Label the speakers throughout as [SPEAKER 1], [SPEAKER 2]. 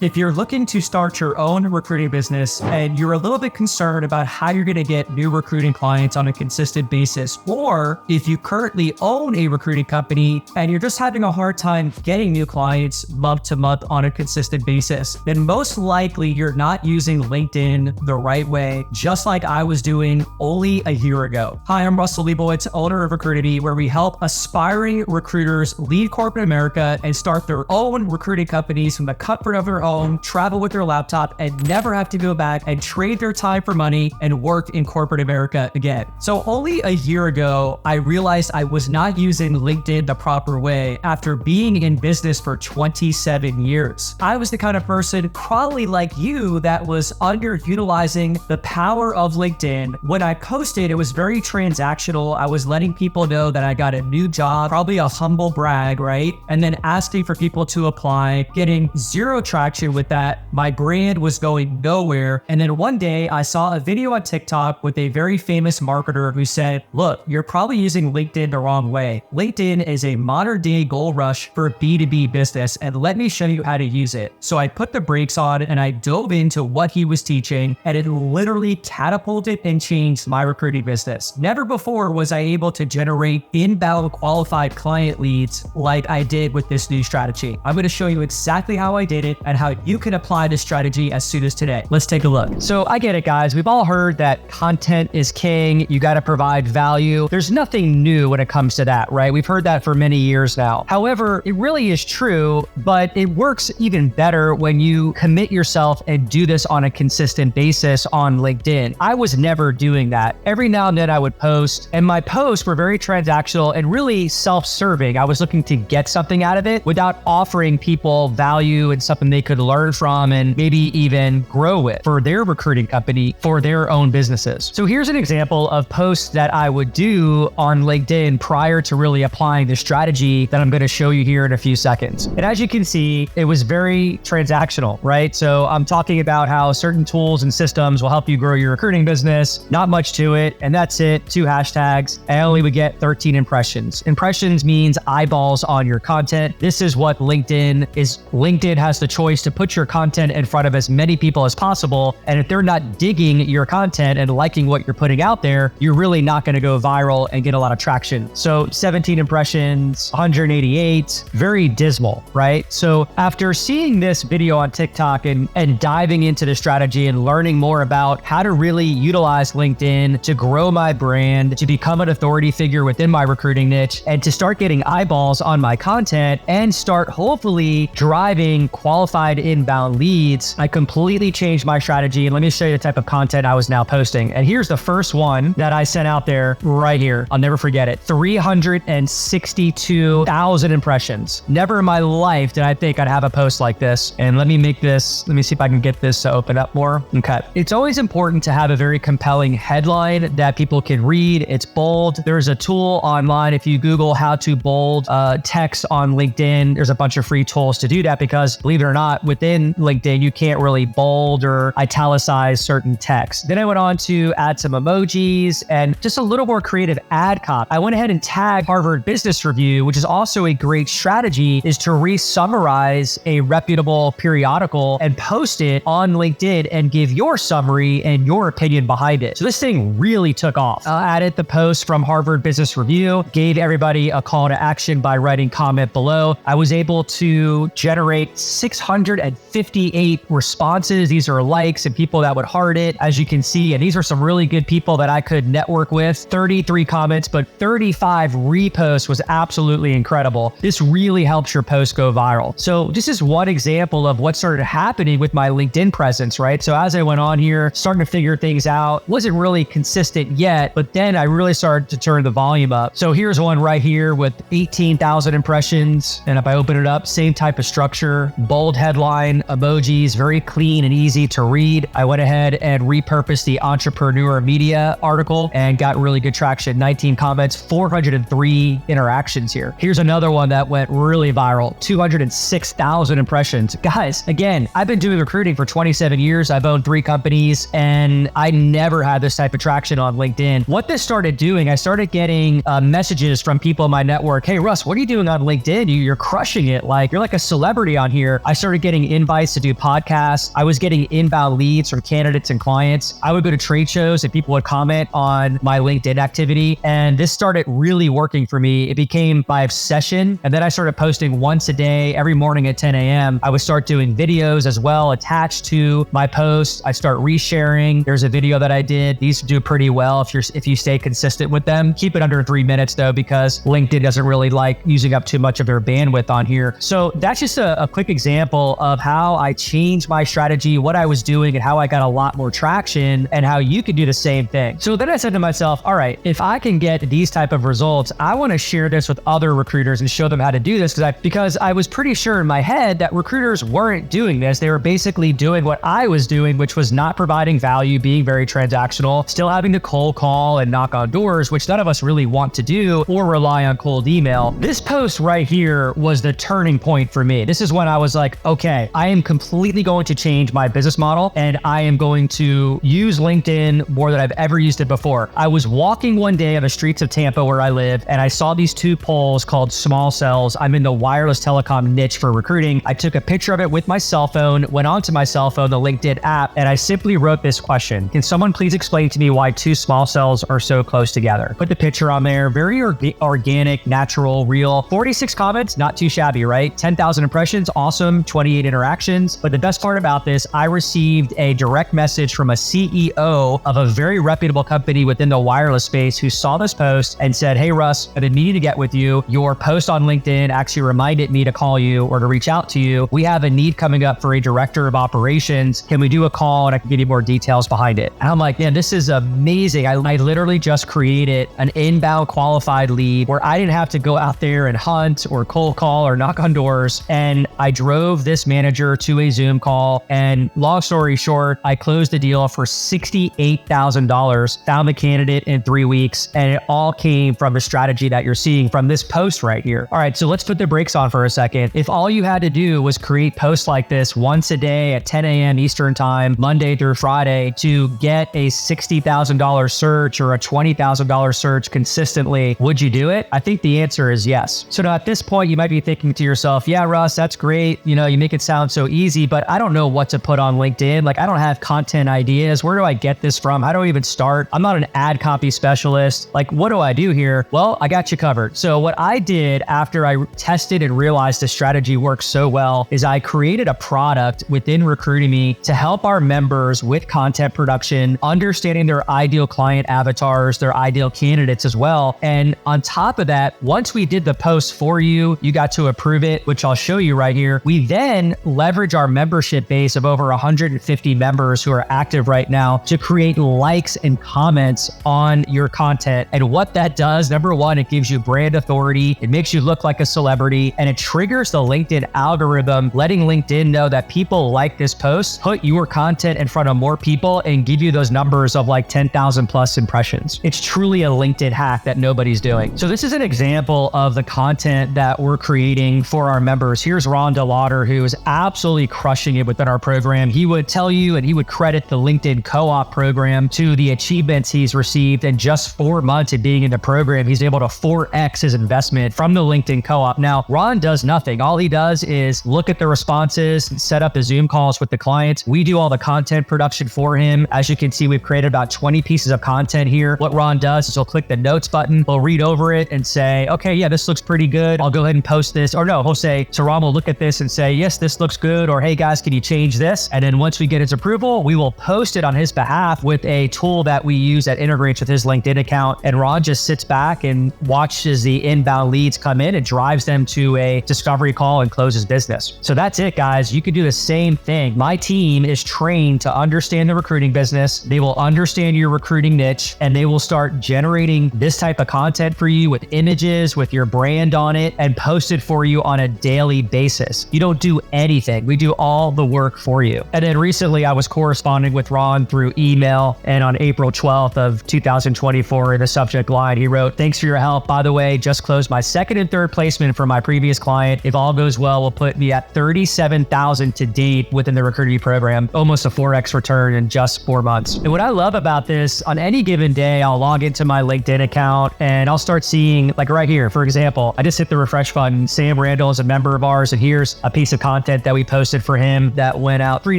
[SPEAKER 1] If you're looking to start your own recruiting business and you're a little bit concerned about how you're going to get new recruiting clients on a consistent basis, or if you currently own a recruiting company and you're just having a hard time getting new clients month to month on a consistent basis, then most likely you're not using LinkedIn the right way, just like I was doing only a year ago. Hi, I'm Russell Liebowitz, owner of Recruitemy, where we help aspiring recruiters leave corporate America and start their own recruiting companies from the comfort of their home, travel with their laptop, and never have to go back and trade their time for money and work in corporate America again. So only a year ago, I realized I was not using LinkedIn the proper way after being in business for 27 years. I was the kind of person, probably like you, that was underutilizing the power of LinkedIn. When I posted, it was very transactional. I was letting people know that I got a new job, probably a humble brag, right? And then asking for people to apply, getting zero traction with that. My brand was going nowhere. And then one day I saw a video on TikTok with a very famous marketer who said, look, you're probably using LinkedIn the wrong way. LinkedIn is a modern day gold rush for B2B business, and let me show you how to use it. So I put the brakes on and I dove into what he was teaching, and it literally catapulted and changed my recruiting business. Never before was I able to generate inbound qualified client leads like I did with this new strategy. I'm going to show you exactly how I did it and how you can apply this strategy as soon as today. Let's take a look. So I get it, guys. We've all heard that content is king. You got to provide value. There's nothing new when it comes to that, right? We've heard that for many years now. However, it really is true, but it works even better when you commit yourself and do this on a consistent basis on LinkedIn. I was never doing that. Every now and then I would post, and my posts were very transactional and really self-serving. I was looking to get something out of it without offering people value and something they could learn from and maybe even grow with for their recruiting company, for their own businesses. So here's an example of posts that I would do on LinkedIn prior to really applying the strategy that I'm going to show you here in a few seconds. And as you can see, it was very transactional, right? So I'm talking about how certain tools and systems will help you grow your recruiting business. Not much to it. And that's it. 2 hashtags. I only would get 13 impressions. Impressions means eyeballs on your content. This is what LinkedIn is. LinkedIn has the choice to put your content in front of as many people as possible. And if they're not digging your content and liking what you're putting out there, you're really not going to go viral and get a lot of traction. So 17 impressions, 188, very dismal, right? So after seeing this video on TikTok and diving into the strategy and learning more about how to really utilize LinkedIn to grow my brand, to become an authority figure within my recruiting niche, and to start getting eyeballs on my content and start hopefully driving qualified inbound leads, I completely changed my strategy. And let me show you the type of content I was now posting. And here's the first one that I sent out there right here. I'll never forget it. 362,000 impressions. Never in my life did I think I'd have a post like this. And let me see if I can get this to open up more. Okay. It's always important to have a very compelling headline that people can read. It's bold. There's a tool online. If you Google how to bold text on LinkedIn, there's a bunch of free tools to do that, because believe it or not, within LinkedIn, you can't really bold or italicize certain text. Then I went on to add some emojis and just a little more creative ad copy. I went ahead and tagged Harvard Business Review, which is also a great strategy, is to re-summarize a reputable periodical and post it on LinkedIn and give your summary and your opinion behind it. So this thing really took off. I added the post from Harvard Business Review, gave everybody a call to action by writing comment below. I was able to generate 658 responses. These are likes and people that would heart it, as you can see. And these are some really good people that I could network with. 33 comments, but 35 reposts was absolutely incredible. This really helps your post go viral. So this is one example of what started happening with my LinkedIn presence, right? So as I went on here, starting to figure things out, wasn't really consistent yet, but then I really started to turn the volume up. So here's one right here with 18,000 impressions. And if I open it up, same type of structure, bold headline, emojis, very clean and easy to read. I went ahead and repurposed the Entrepreneur Media article and got really good traction. 19 comments, 403 interactions here. Here's another one that went really viral, 206,000 impressions. Guys, again, I've been doing recruiting for 27 years. I've owned 3 companies and I never had this type of traction on LinkedIn. What this started doing, I started getting messages from people in my network. Hey, Russ, what are you doing on LinkedIn? You're crushing it. Like, you're like a celebrity on here. I started getting invites to do podcasts. I was getting inbound leads from candidates and clients. I would go to trade shows and people would comment on my LinkedIn activity. And this started really working for me. It became my obsession. And then I started posting once a day, every morning at 10 a.m. I would start doing videos as well attached to my posts. I start resharing. There's a video that I did. These do pretty well if you stay consistent with them. Keep it under 3 minutes though, because LinkedIn doesn't really like using up too much of their bandwidth on here. So that's just a quick example of how I changed my strategy, what I was doing, and how I got a lot more traction, and how you could do the same thing. So then I said to myself, all right, if I can get these type of results, I want to share this with other recruiters and show them how to do this, because I was pretty sure in my head that recruiters weren't doing this. They were basically doing what I was doing, which was not providing value, being very transactional, still having to cold call and knock on doors, which none of us really want to do, or rely on cold email. This post right here was the turning point for me. This is when I was like, okay, I am completely going to change my business model, and I am going to use LinkedIn more than I've ever used it before. I was walking one day on the streets of Tampa where I live, and I saw these two poles called small cells. I'm in the wireless telecom niche for recruiting. I took a picture of it with my cell phone, went onto my cell phone, the LinkedIn app, and I simply wrote this question. Can someone please explain to me why two small cells are so close together? Put the picture on there. Very organic, natural, real. 46 comments, not too shabby, right? 10,000 impressions, awesome. 28 interactions. But the best part about this, I received a direct message from a CEO of a very reputable company within the wireless space who saw this post and said, hey, Russ, I've been meaning to get with you. Your post on LinkedIn actually reminded me to call you or to reach out to you. We have a need coming up for a director of operations. Can we do a call and I can give you more details behind it? And I'm like, man, this is amazing. I literally just created an inbound qualified lead where I didn't have to go out there and hunt or cold call or knock on doors. And I drove this manager to a Zoom call. And long story short, I closed the deal for $68,000, found the candidate in 3 weeks. And it all came from the strategy that you're seeing from this post right here. All right, so let's put the brakes on for a second. If all you had to do was create posts like this once a day at 10 a.m. Eastern time, Monday through Friday, to get a $60,000 search or a $20,000 search consistently, would you do it? I think the answer is yes. So now at this point, you might be thinking to yourself, yeah, Russ, that's great. You know, you make it sound so easy, but I don't know what to put on LinkedIn. Like, I don't have content ideas. Where do I get this from? How do I even start? I'm not an ad copy specialist. Like, what do I do here? Well, I got you covered. So what I did after I tested and realized the strategy works so well is I created a product within Recruitemy to help our members with content production, understanding their ideal client avatars, their ideal candidates as well. And on top of that, once we did the post for you, you got to approve it, which I'll show you right here. We then leverage our membership base of over 150 members who are active right now to create likes and comments on your content. And what that does, number one, it gives you brand authority. It makes you look like a celebrity, and it triggers the LinkedIn algorithm, letting LinkedIn know that people like this post, put your content in front of more people, and give you those numbers of like 10,000 plus impressions. It's truly a LinkedIn hack that nobody's doing. So this is an example of the content that we're creating for our members. Here's Ron DeLauder, who is absolutely crushing it within our program. He would tell you, and he would credit the LinkedIn co-op program to the achievements he's received in just 4 months of being in the program. He's able to 4x his investment from the LinkedIn co-op. Now, Ron does nothing. All he does is look at the responses, set up the Zoom calls with the clients. We do all the content production for him. As you can see, we've created about 20 pieces of content here. What Ron does is he'll click the notes button, he'll read over it and say, okay, yeah, this looks pretty good. I'll go ahead and post this. Or no, he'll say, so Ron will look at this and say, yes, this looks good. Or hey guys, can you change this? And then once we get his approval, we will post it on his behalf with a tool that we use that integrates with his LinkedIn account. And Ron just sits back and watches the inbound leads come in and drives them to a discovery call and closes business. So that's it, guys. You can do the same thing. My team is trained to understand the recruiting business. They will understand your recruiting niche, and they will start generating this type of content for you with images, with your brand on it, and post it for you on a daily basis. You don't do anything. We do all the work for you. And then recently I was corresponding with Ron through email, and on April 12th of 2024 in the subject line, he wrote, thanks for your help. By the way, just closed my second and third placement for my previous client. If all goes well, will put me at 37,000 to date within the Recruitemy program, almost a 4x return in just 4 months. And what I love about this, on any given day, I'll log into my LinkedIn account and I'll start seeing, like right here, for example, I just hit the refresh button. Sam Randall is a member of ours, and here's a piece of content content that we posted for him that went out 3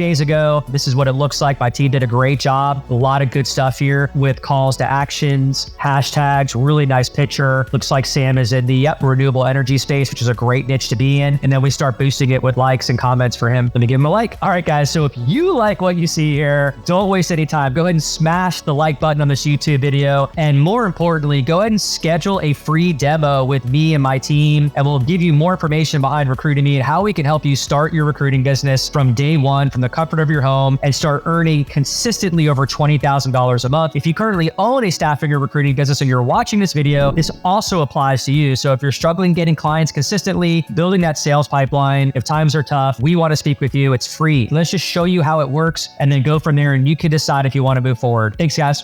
[SPEAKER 1] days ago. This is what it looks like. My team did a great job. A lot of good stuff here with calls to actions, hashtags, really nice picture. Looks like Sam is in the renewable energy space, which is a great niche to be in. And then we start boosting it with likes and comments for him. Let me give him a like. All right, guys. So if you like what you see here, don't waste any time. Go ahead and smash the like button on this YouTube video. And more importantly, go ahead and schedule a free demo with me and my team. And we'll give you more information behind Recruitemy and how we can help you start your recruiting business from day one, from the comfort of your home, and start earning consistently over $20,000 a month. If you currently own a staffing or recruiting business and you're watching this video, this also applies to you. So if you're struggling getting clients consistently, building that sales pipeline, if times are tough, we want to speak with you. It's free. Let's just show you how it works and then go from there, and you can decide if you want to move forward. Thanks, guys.